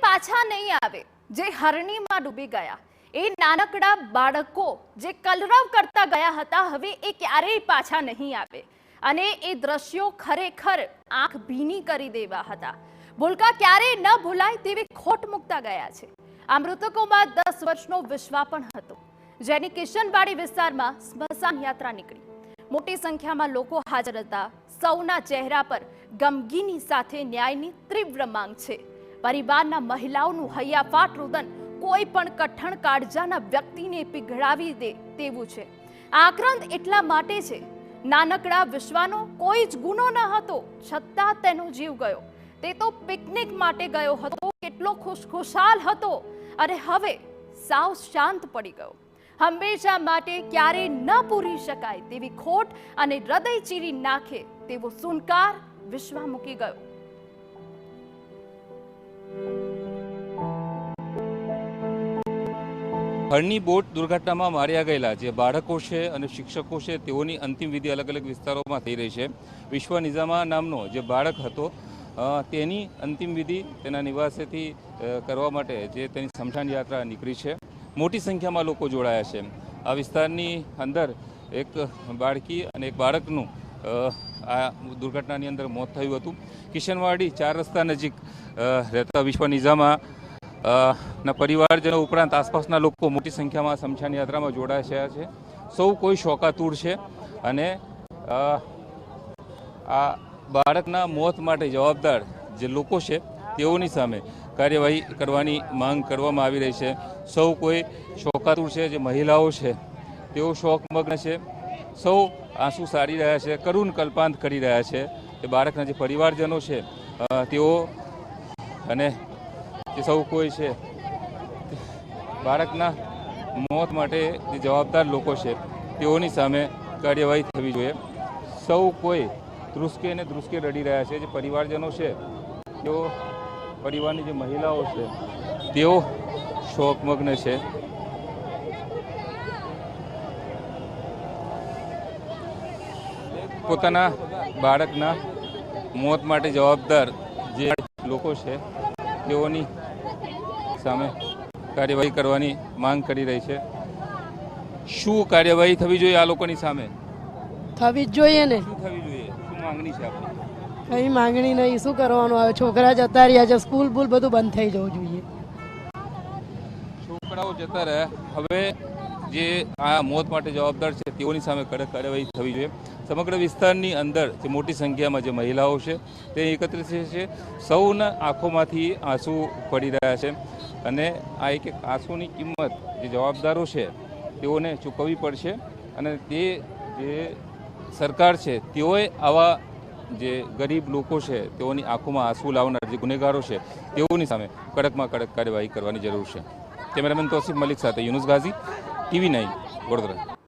પાછા નહીં આવે જે હરણીમાં ડૂબી ગયા, એ નાનકડા બાળકો જે કલરવ કરતા ગયા હતા, હવે એ ક્યારેય પાછા નહીં આવે અને એ દ્રશ્યો ખરેખર આંખ ભીની કરી દેવા હતા. ભૂલકા ક્યારેય ન ભૂલાય તેવી ખોટ મૂકતા ગયા છે. આ મૃતકોમાં 10 વર્ષનો વિશ્વા પણ હતો, જેની કિશનવાડી વિસ્તારમાં સ્મશાન યાત્રા નીકળી. મોટી સંખ્યામાં લોકો હાજર હતા. સૌના ચહેરા પર ગમગીની સાથે ન્યાયની તીવ્ર માંગ છે. પરિવારના મહિલાઓનું હૈયાફાટ રુદન કોઈ પણ કઠણ કાળજાના વ્યક્તિને પીગળાવી દે તેવું છે. આક્રંદ એટલા માટે છે, નાનકડા વિશ્વાનો કોઈ જ ગુનો ન હતો, છતાં તેનો જીવ ગયો. તે તો પિકનિક માટે ગયો હતો, કેટલો ખુશખુશાલ હતો અને હવે સાવ શાંત પડી ગયો. હંમેશા માટે ક્યારેય ન પૂરી શકાય તેવી ખોટ અને હૃદય ચીરી નાખે તેવો સુનકાર વિશ્વા મૂકી ગયો. હરણી બોટ દુર્ઘટનામાં માર્યા ગયેલા જે બાળકો છે અને શિક્ષકો છે તેઓની અંતિમ વિધિ અલગ અલગ વિસ્તારોમાં થઈ રહી છે. વિશ્વ નિઝામા નામનો જે બાળક હતો તેની અંતિમ વિધિ તેના નિવાસેથી કરવા માટે જે તેની સ્મશાન યાત્રા નીકળી છે. મોટી સંખ્યામાં લોકો જોડાયા છે. આ વિસ્તારની અંદર એક બાળકી અને એક બાળકનું આ દુર્ઘટનાની અંદર મોત થયું હતું. કિશનવાડી 4 રસ્તા નજીક રહેતા વિશ્વ નિઝામા ના પરિવારજનો ઉપરાંત આસપાસના લોકો મોટી સંખ્યામાં સ્મશાન યાત્રામાં જોડાયા છે. સૌ કોઈ શોકાતુર છે અને આ બાળકના મોત માટે જવાબદાર જે લોકો છે તેઓની સામે કાર્યવાહી કરવાની માંગ કરવામાં આવી રહી છે. સૌ કોઈ શોકાતુર છે. જે મહિલાઓ છે તેઓ શોકમગ્ન છે. સૌ આંસુ સારી રહ્યા છે, કરુણ કલ્પાંત કરી રહ્યા છે. એ બાળકના જે પરિવારજનો છે તેઓ અને જે સૌ કોઈ છે બાળકના મોત માટે જે જવાબદાર લોકો છે તેઓની સામે કાર્યવાહી થવી જોઈએ. સૌ કોઈ ધ્રુસકે ને ધ્રુસકે રડી રહ્યા છે. જે પરિવારજનો છે તેઓ, પરિવારની જે મહિલાઓ છે તેઓ શોકમગ્ન છે. પોતાના બાળકના મોત માટે જવાબદાર જે લોકો છે તેઓની સામે કાર્યવાહી કરવાની માંગ કરી રહી છે. શું કાર્યવાહી થવી જોઈએ? આ લોકોની સામે થવી જ જોઈએ ને. શું થવી જોઈએ? શું માંગણી છે આપણી? કઈ માંગણી નહીં. શું કરવાનું આવે? છોકરા જતા રહ્યા છે, સ્કૂલ બુલ બધું બંધ થઈ જવું જોઈએ. છોકરાઓ જતા રહ્યા, હવે જે આ મોત માટે જવાબદાર છે તેઓની સામે કડક કાર્યવાહી થવી જોઈએ. સમગ્ર વિસ્તારની અંદર જે મોટી સંખ્યામાં જે મહિલાઓ છે તે એકત્રિત છે. સૌના આંખોમાંથી આંસુ પડી રહ્યા છે અને આ એક આંસુની કિંમત જે જવાબદારો છે તેઓને ચૂકવવી પડશે અને તે જે સરકાર છે તેઓએ આવા જે ગરીબ લોકો છે તેઓની આંખોમાં આંસુ લાવનાર જે ગુનેગારો છે તેઓની સામે કડકમાં કડક કાર્યવાહી કરવાની જરૂર છે. કેમેરામેન તોસીફ મલિક સાથે યુનુસ ગાઝી, TV9 વડોદરા.